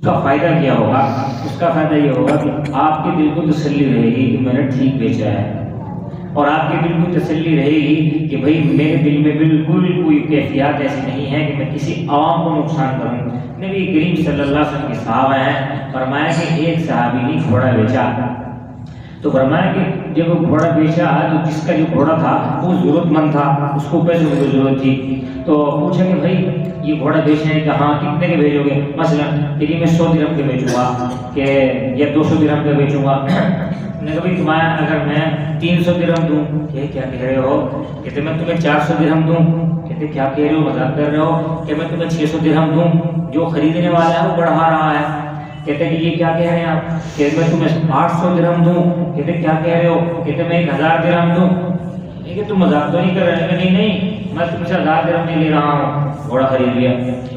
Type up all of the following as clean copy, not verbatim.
کا فائدہ کیا ہوگا؟ اس کا فائدہ یہ ہوگا کہ آپ کے دل کو تسلی رہے گی کہ میں نے ٹھیک بیچا ہے، اور آپ کے دل کو تسلی رہے گی کہ بھئی میرے دل میں بالکل کوئی کیفیات ایسی نہیں ہے کہ میں کسی عوام کو نقصان کروں۔ نبی کریم صلی اللہ علیہ وسلم کے صحابہ ہیں، فرمایا کہ ایک صحابی نے گھوڑا بیچا، تو فرمایا کہ جب وہ گھوڑا بیچا تو جس کا جو گھوڑا تھا وہ ضرورت مند تھا، اس کو پیسوں کی ضرورت تھی، تو پوچھا کہ بھائی یہ گھوڑا بیچنا ہے کہ ہاں کتنے کے بھیجو گے؟ مثلا کہ میں 100 درہم کے بیچوں گا کہ یا 200 درہم کے بیچوں گا۔ نے کہا بھائی تمہارا اگر میں 300 درہم دوں، کہ کیا کہہ رہے ہو؟ کہتے میں تمہیں 400 درہم دوں، کہتے کیا کہہ رہے ہو، مذاق کر رہے ہو؟ کہ میں تمہیں 600 درہم دوں، جو خریدنے والا ہے وہ بڑھا رہا ہے۔ کہتے ہیں کہ یہ کیا کہہ رہے ہیں آپ؟ کہ میں تمہیں 800 درہم دوں، کہتے کیا کہہ رہے ہو؟ کہتے میں 1000 درہم دوں۔ کہ تم مذاق تو نہیں کر رہے ہیں؟ نہیں نہیں میں تم سے 1000 درہم نہیں لے رہا ہوں، گھوڑا خرید لیا۔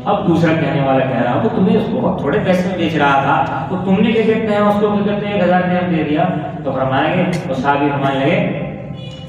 اب دوسرا کہنے والا کہہ رہا وہ تمہیں اس بہت تھوڑے پیسے میں بیچ رہا تھا، تو تم نے کیا کہتے ہیں اس کو کیا کہتے ہیں 1000 درہم دے دیا۔ تو فرمائیں گے وہ صحابی فرمانے لگے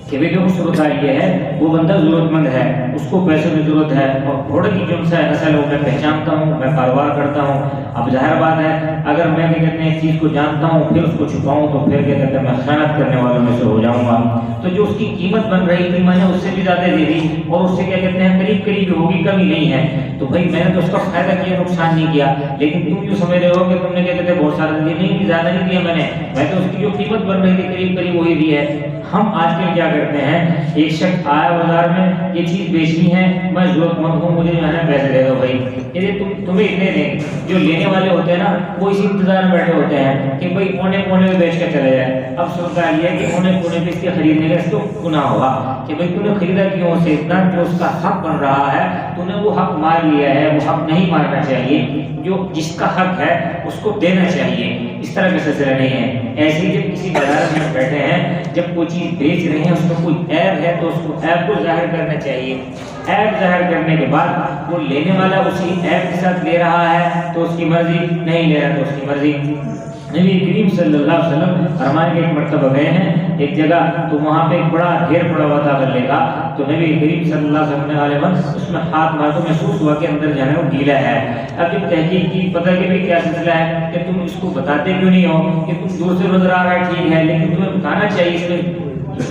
کہ بھی جو صورت یہ ہے وہ بندہ ضرورت مند ہے، اس کو پیسوں کی ضرورت ہے، اور گھوڑے کی جو نسل وہ میں پہچانتا ہوں، میں کاروبار کرتا ہوں۔ اب ظاہر بات ہے اگر میں کیا کہتے ہیں ایک چیز کو جانتا ہوں پھر اس کو چھپاؤں تو پھر کیا کہتے ہیں میں خیانت کرنے والوں میں سے ہو جاؤں گا۔ تو جو اس کی قیمت بن رہی تھی میں نے اس سے بھی زیادہ دے دی، اور اس سے کیا کہتے ہیں قریب قریب ہوگی، کمی نہیں ہے۔ تو بھائی میں نے تو اس کا فائدہ کیا، نقصان نہیں کیا، لیکن تم جو سمجھ رہے ہو کہ تم نے کیا کہتے ہیں بہت سارا دیا، نہیں زیادہ نہیں دیا میں نے تو اس کی جو قیمت بن رہی تھی قریب قریب وہی دی ہے۔ ہم آج کل کیا کرتے ہیں، ایک شخص آیا بازار میں یہ چیز بیچنی ہے، میں ضرورت مند ہوں، مجھے جو ہے نا پیسے دے دو بھائی، یہ تمہیں اتنے دیں۔ جو لینے والے ہوتے ہیں نا وہ اسی انتظار میں بیٹھے ہوتے ہیں کہ بھائی کونے کونے میں بیچ کے چلے جائے۔ اب سوچا یہ ہے کہ کونے کونے میں اس کے خریدنے کا اس کو گناہ ہوگا کہ بھائی تم نے خریدا کیوں اسے اتنا، جو اس کا حق بن رہا ہے تو نے وہ حق مار لیا ہے، وہ حق نہیں مارنا چاہیے، جو جس کا حق ہے اس کو دینا چاہیے۔ اس طرح کا سلسلہ نہیں ہے۔ ایسے ہی جب کسی بازار میں بیٹھے ہیں، جب کوئی چیز بیچ رہے ہیں اس میں کوئی عیب ہے تو اس کو عیب کو ظاہر کرنا چاہیے۔ عیب ظاہر کرنے کے بعد وہ لینے والا اسی عیب کے ساتھ لے رہا ہے تو اس کی مرضی، نہیں لے رہا تو اس کی مرضی۔ نبی کریم صلی اللہ علیہ وسلم فرمائے کہ ایک مرتبہ گئے ہیں ایک جگہ، تو وہاں پہ ایک بڑا ڈھیر پڑا ہوا تھا غلے کا، تو نبی کریم صلی اللہ علیہ وسلم نے غالباً اس میں ہاتھ مارا تو محسوس ہوا کہ اندر جو ہے وہ گیلا ہے۔ اب جب تحقیق کی پتہ کہ بھئی کیا سلسلہ ہے، کہ تم اس کو بتاتے کیوں نہیں ہو، کہ تم دور سے نظر آ رہا ہے ٹھیک ہے لیکن تمہیں بتانا چاہیے اس میں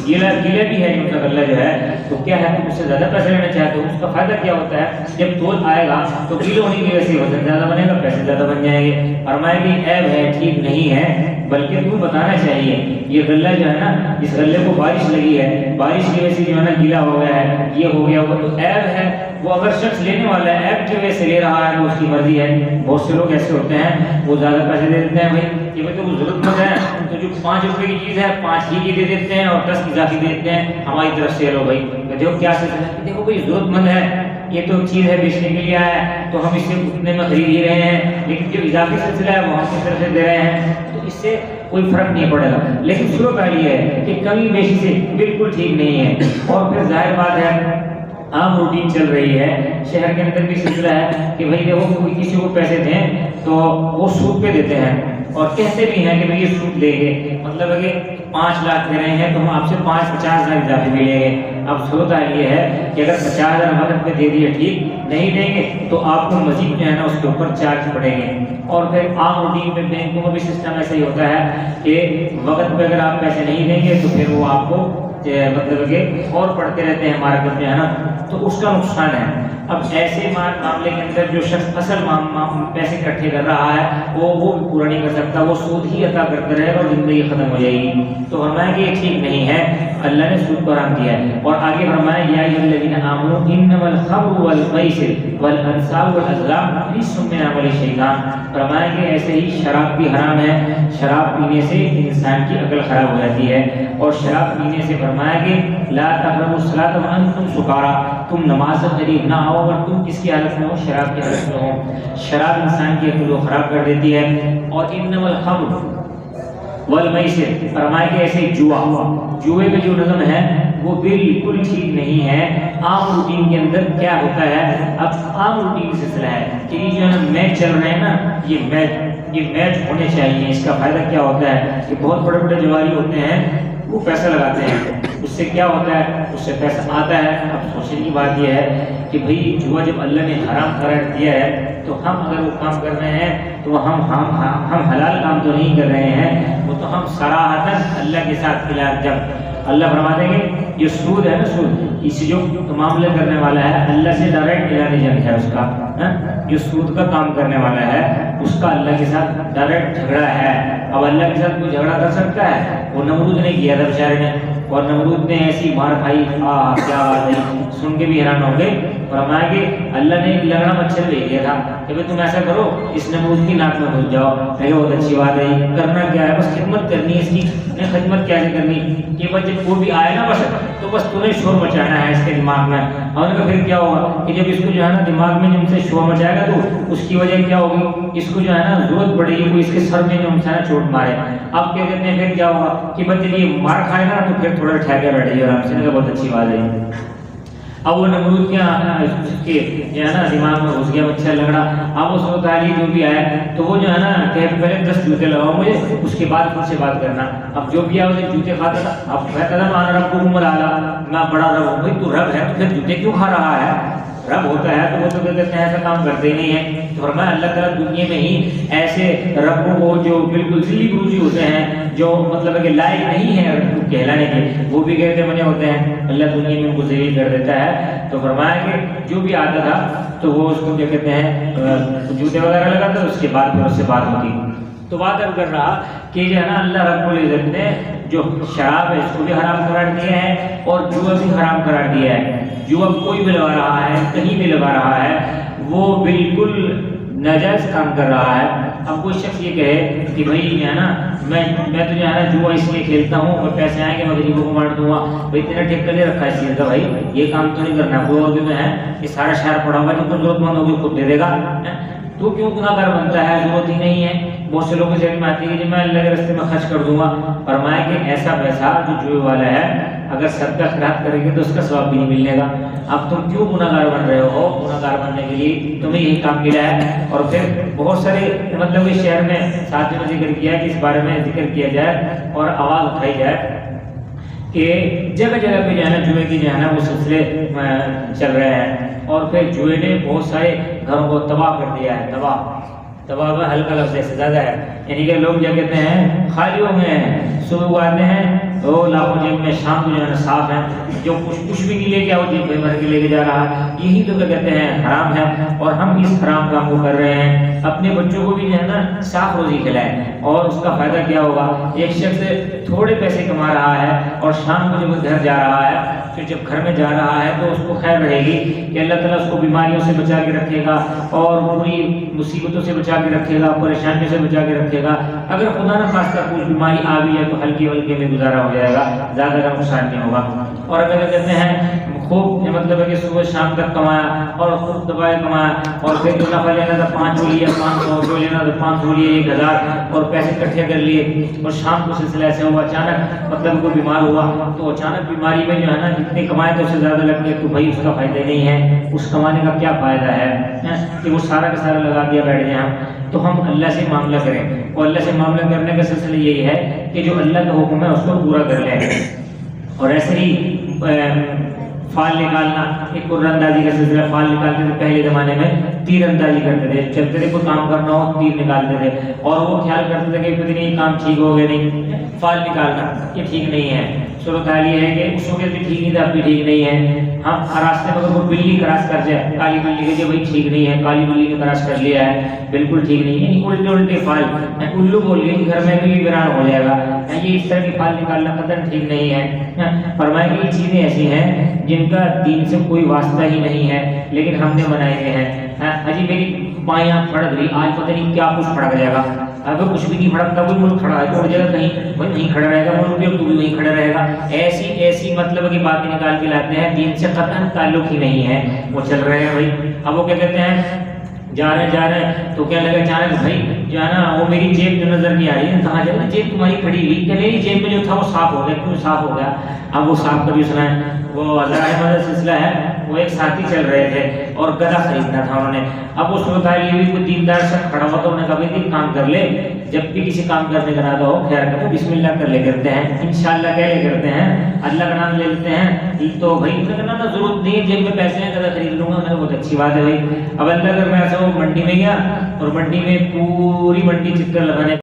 گیلا بھی ہے جو غلہ جو ہے، تو کیا ہے تم اس سے زیادہ پیسے لینا چاہتے ہو، اس کا فائدہ کیا ہوتا ہے، جب تول آئے گا تو کلو ہونے کی وجہ سے وزن زیادہ بنے گا، پیسے زیادہ بن جائیں گے۔ فرمایا کہ عیب ہے، ٹھیک نہیں ہے، بلکہ تمہیں بتانا چاہیے یہ غلہ جو ہے نا، اس غلے کو بارش لگی ہے، بارش کی وجہ سے جو ہے نا گیلا ہو گیا ہے، یہ ہو گیا وہ تو عیب ہے۔ وہ اگر شخص لینے والا ہے عیب کی وجہ سے لے رہا ہے تو اس کی مرضی ہے۔ بہت سے لوگ ایسے ہوتے ہیں وہ زیادہ پیسے دے دیتے ہیں، بھائی کہ بھائی تو وہ ضرورت مند ہے تو جو 5 روپے کی چیز ہے 5 ہی کی دے دیتے ہیں، اور 10 اضافی دے دیتے ہیں ہماری طرف سے، لو بھائی دیکھو کیا سلسلہ ہے، دیکھو بھائی ضرورت مند ہے، یہ تو چیز ہے بیچنے کے لیے آیا ہے تو ہم اس سے اتنے میں خرید ہی رہے ہیں، لیکن جو اضافی سلسلہ ہے وہ ہم کی طرف سے دے رہے ہیں، تو اس سے کوئی فرق نہیں پڑے گا۔ لیکن صورت حال یہ ہے کہ کمی بیشی سے بالکل ٹھیک نہیں ہے۔ اور پھر ظاہر بات ہے عام روٹین چل رہی ہے، شہر کے اندر بھی سلسلہ ہے کہ بھائی دیکھو کوئی کسی کو پیسے دیں تو وہ سود پہ دیتے ہیں، اور کہتے بھی ہیں کہ بھئی یہ سود لیں گے، مطلب ہے کہ 5 لاکھ دے رہے ہیں تو ہم آپ سے 50 ہزار اضافی بھی لیں گے۔ اب صورت یہ ہے کہ اگر 50 ہزار وقت پہ دے دیے ٹھیک، نہیں دیں گے تو آپ کو مزید جو ہے نا اس کے اوپر چارج پڑیں گے۔ اور پھر عام روٹین میں بینکوں میں بھی سسٹم ایسا ہی ہوتا ہے کہ وقت پہ اگر آپ پیسے نہیں دیں گے تو پھر وہ آپ کو مطلب کہ اور پڑھتے رہتے ہیں مارکیٹ میں، ہے نا، تو اس کا نقصان ہے۔ اب ایسے معاملے کے اندر جو شخص اصل پیسے اکٹھے کر رہا ہے وہ پورا نہیں کر سکتا، وہ سود ہی عطا کرتا رہے گا اور زندگی ختم ہو جائے گی۔ تو فرمایا کہ یہ ٹھیک نہیں ہے، اللہ نے سود کو حرام کیا ہے۔ اور آگے فرمایا یا ایھا الذین آمنوا انما الخمر والمیسر والانصاب والازلام رجس من عمل الشیطان۔ فرمایا کہ ایسے ہی شراب بھی حرام ہے، شراب پینے سے انسان کی عقل خراب ہو جاتی ہے، اور شراب پینے سے فرمایا کہ لا تقربوا الصلاۃ وانتم سکارى، تم نماز سے قریب نہ آؤ اور تم کس کی حالت میں ہو، شراب کی حالت میں ہو۔ شراب انسان کی عقل کو خراب کر دیتی ہے۔ اور انما الخمر والمیسر، فرمایا کہ ایسے جوئے کا جو نظم ہے وہ بالکل ٹھیک نہیں ہے۔ عام روٹین کے اندر کیا ہوتا ہے، اب عام روٹین سلسلہ ہے کہ یہ جو ہے نا میچ چل رہے ہیں نا، یہ میچ ہونے چاہیے۔ اس کا فائدہ کیا ہوتا ہے کہ بہت بڑے بڑے جواری ہوتے ہیں وہ پیسہ لگاتے ہیں، اس سے کیا ہوتا ہے، اس سے پیسہ آتا ہے۔ اب سوچنے کی بات یہ ہے کہ بھئی جوا جب اللہ نے حرام قرار دیا ہے تو ہم اگر وہ کام کر رہے ہیں تو ہم حلال کام تو نہیں کر رہے ہیں، وہ تو ہم صراحتاً اللہ کے ساتھ خلاف جب اللہ فرما دیں گے یہ سود ہے نا، سود اس جو معاملہ کرنے والا ہے اللہ سے ڈائریکٹ خلاف جنگ ہے اس کا، جو سود کا کام کرنے والا ہے اس کا اللہ کے ساتھ ڈائریکٹ جھگڑا ہے۔ اب اللہ کے ساتھ کوئی جھگڑا کر سکتا ہے؟ وہ نمرود نے کیا تھا بیچارے نے، اور نمرود نے ایسی مار کھائی، کیا بات ہے، سن کے بھی حیران ہو گئے۔ فرمایا کہ اللہ نے ایک لنگڑا مچھر بھیج دیا تھا کہ تم ایسا کرو اس نمرود کی ناک میں گھس جاؤ۔ میں کہ بہت اچھی بات ہے، کرنا کیا ہے، بس خدمت کرنی ہے اس کی۔ خدمت کیسے کرنی کہ بس جب وہ بھی آئے نا بس تو بس تمہیں شور مچانا ہے اس کے دماغ میں۔ اور ان کا پھر کیا ہوگا کہ جب اس کو جو ہے نا دماغ میں جن سے شور مچائے گا تو اس کی وجہ کیا ہوگی، اس کو جو ہے نا ضرورت پڑے گی کوئی اس کے سر میں جو ہے نا چوٹ مارے۔ اب کیا کہتے ہیں پھر کیا ہوگا کہ بس جب یہ مار کھائے گا تو پھر تھوڑا ٹھہر کے بیٹھے گا آرام سے۔ بہت اچھی بات ہے۔ اب وہ نمرود کے جو ہے نا دماغ میں گھس گیا مچھر لگڑا۔ اب اس وقت علی جو بھی آیا تو وہ جو ہے نا کہ پہلے 10 جوتے لگاؤ مجھے، اس کے بعد پھر سے بات کرنا۔ اب جو بھی آیا اسے جوتے کھاتا تھا، اب کہتا تھا میں ربکم الاعلی، میں بڑا رب ہوں۔ بھائی تو رب ہے تو پھر جوتے کیوں کھا رہا ہے؟ رب ہوتا ہے تو وہ تو کہتے ہیں ایسا کام کرتے ہی نہیں ہیں۔ تو فرمایا اللہ تعالیٰ دنیا میں ہی ایسے ربوں کو جو بالکل ذلی بروزی ہوتے ہیں، جو مطلب ہے کہ لائق نہیں ہے کہلانے کے، وہ بھی کہتے بنے ہوتے ہیں، اللہ دنیا میں ان کو ذلیل کر دیتا ہے۔ تو فرمایا کہ جو بھی آتا تھا تو وہ اس کو کیا کہتے ہیں جوتے وغیرہ لگاتا، اس کے بعد پھر اس سے بات ہوتی۔ تو بات اب کر رہا کہ جو ہے نا اللہ رب العزت نے جو شراب ہے اس کو بھی حرام قرار دیا ہے اور جوا بھی حرام قرار دیا ہے۔ جوا کوئی بھی لگا رہا ہے، کہیں بھی لگا رہا ہے، وہ بالکل ناجائز کام کر رہا ہے۔ اب کوئی شخص یہ کہے کہ بھائی جو ہے نا میں تو جو ہے نا جوا اس لیے کھیلتا ہوں اور پیسے آئیں گے میں غریبوں کو بانٹ دوں گا، بھائی تیرا ٹھیک کر رکھا ہے اس چیز کا، بھائی یہ کام تو نہیں کرنا۔ وہ جو ہے یہ سارا شہر پڑا ہوا ہے، جو کوئی ضرورت مند ہوگی خود دے دے گا، تو کیوں گناہ گار بنتا ہے؟ ضرورت ہی نہیں ہے۔ بہت سے لوگوں کے ذہن میں آتی ہے کہ میں اللہ کے راستے میں خرچ کر دوں گا۔ فرمایا کہ ایسا پیسہ جو جوئے والا ہے اگر صدقہ خیرات کریں گے تو اس کا ثواب بھی نہیں ملنے گا۔ اب تم کیوں گناہ گار بن رہے ہو؟ گناہ گار بننے کے لیے تمہیں یہی کام ملا ہے۔ اور پھر بہت سارے مطلب اس شہر میں ساتھیوں نے ذکر کیا کہ اس بارے میں ذکر کیا جائے اور آواز اٹھائی جائے کہ جگہ جگہ پہ جو ہے نا جوئے کی جو ہے نا وہ سلسلے چل رہے ہیں، اور پھر جوئے نے بہت سارے گھروں کو تباہ کر دیا ہے۔ تباہ میں ہلکا لفظ سے زیادہ ہے، یعنی کہ لوگ کیا کہتے ہیں خالی ہو گئے ہیں، صبح کو آتے ہیں وہ لاکھوں جیب میں، شام کو جو ہے نا صاف ہے، جو کچھ بھی نہیں لے کے آؤ جیب میں بھر کے لے کے جا رہا ہے۔ یہی تو کیا کہتے ہیں حرام ہے، اور ہم اس حرام کام کو کر رہے ہیں۔ اپنے بچوں کو بھی جو ہے نا صاف روزی کھلائیں، اور اس کا فائدہ کیا ہوگا؟ ایک شخص تھوڑے پیسے کما رہا ہے اور شام کو جب گھر جا رہا ہے، پھر جب گھر میں جا رہا ہے تو اس کو خیر رہے گی کہ اللہ تعالیٰ اس کو بیماریوں سے بچا کے رکھے گا اور بری مصیبتوں سے بچا کے رکھے گا، پریشانیوں سے بچا کے رکھے گا۔ اگر خدا نہ خواستہ کوئی بیماری آ بھی ہے تو ہلکے ہلکے میں گزارا ہو جائے گا، زیادہ کا نقصان نہیں ہوگا۔ اور اگر کہتے ہیں خوب مطلب ہے کہ صبح شام تک کمایا اور خوب دبائے کمایا، اور پھر جو نفع لینا تھا 500 لیا، 500 جو لینا تھا 500 لیے، 1000، اور پیسے اکٹھے کر لیے، اور شام کو سلسلہ ایسے ہوا اچانک مطلب کوئی بیمار ہوا تو اچانک بیماری میں جو ہے نا جتنے کمائے تو اس سے زیادہ لگ گئے، تو بھائی اس کا فائدہ نہیں ہے۔ اس کمانے کا کیا فائدہ ہے کہ وہ سارا کا سارا لگا دیا بیٹھ جائیں ہم؟ تو ہم اللہ سے معاملہ کریں، اور اللہ سے معاملہ کرنے کا سلسلہ یہی ہے کہ جو اللہ کا حکم ہے اس کو پورا کر لیں۔ اور ایسے ہی فال نکالنا، ایک قرآن اندازی کا سلسلہ، فال نکالتے تھے پہلے زمانے میں، تیر اندازی کرتے تھے، چلتے تھے کوئی کام کرنا ہو تیر نکالتے تھے، اور وہ خیال کرتے تھے کہ پتہ نہیں یہ کام ٹھیک ہو گیا نہیں، فال نکالنا یہ ٹھیک نہیں ہے۔ صورت حال یہ ہے کہ اس وقت بھی ٹھیک نہیں تھا، اب بھی ٹھیک نہیں ہے۔ ہم راستے میں اگر کوئی بلی کراس کر جائے، کالی بلی کے بھائی ٹھیک نہیں ہے، کالی بلی نے کراس کر لیا ہے، بالکل ٹھیک نہیں ہے، الٹے الٹے فال، الو بول لیے گھر میں بھی ویران ہو جائے گا، یہ اس طرح کے فال نکالنا قدر ٹھیک نہیں ہے۔ فرمایا کہ یہ چیزیں ایسی ہیں جن کا دین سے کوئی واسطہ ہی نہیں ہے، لیکن ہم نے بنائے ہوئے ہیں۔ اجی میری بائیاں پھڑک رہی، آج پتہ نہیں کیا کچھ پھڑک جائے گا، اگر کچھ بھی نہیں پھڑکتا کوئی ملک کھڑا ہے تو جگہ کہیں وہی نہیں کھڑا رہے گا، ملک بھی تو بھی وہیں کھڑا رہے گا۔ ایسی مطلب کی باتیں نکال کے لاتے ہیں، دین سے قطعاً تعلق ہی نہیں ہے، وہ چل رہے ہیں بھائی۔ اب وہ کیا کہتے ہیں جا رہے ہیں تو کیا لگا اچانک بھائی جو ہے نا وہ میری جیب جو نظر نہیں آ رہی ہے، کہاں جائے؟ جیب تمہاری پڑی ہوئی کہ میری جیب میں جو تھا وہ صاف ہو گیا، کیوں صاف ہو گیا؟ اب وہ صاف کبھی سنا ہے وہ ہزار سلسلہ ہے، وہ ایک ساتھی چل رہے تھے اور گدا خریدنا تھا انہوں نے. اب اس وقت یہ بھی کوئی دیندار شخص کھڑا ہوا تو انہوں نے کہا بھائی کام کر لے، جب بھی کسی کام کرنے کا ارادہ ہو خیر کرو بسم اللہ کر لے کرتے ہیں، انشاءاللہ کہہ لے کرتے ہیں، اللہ کا نام لے لیتے ہیں. تو بھائی انہوں نے کہا نا ضرورت نہیں ہے، جیب میں پیسے ہیں گدا خرید لوں گا. میں نے بہت اچھی بات ہے بھائی. اب اللہ کر میں ایسا وہ منڈی میں گیا اور منڈی میں پوری منڈی چکر لگانے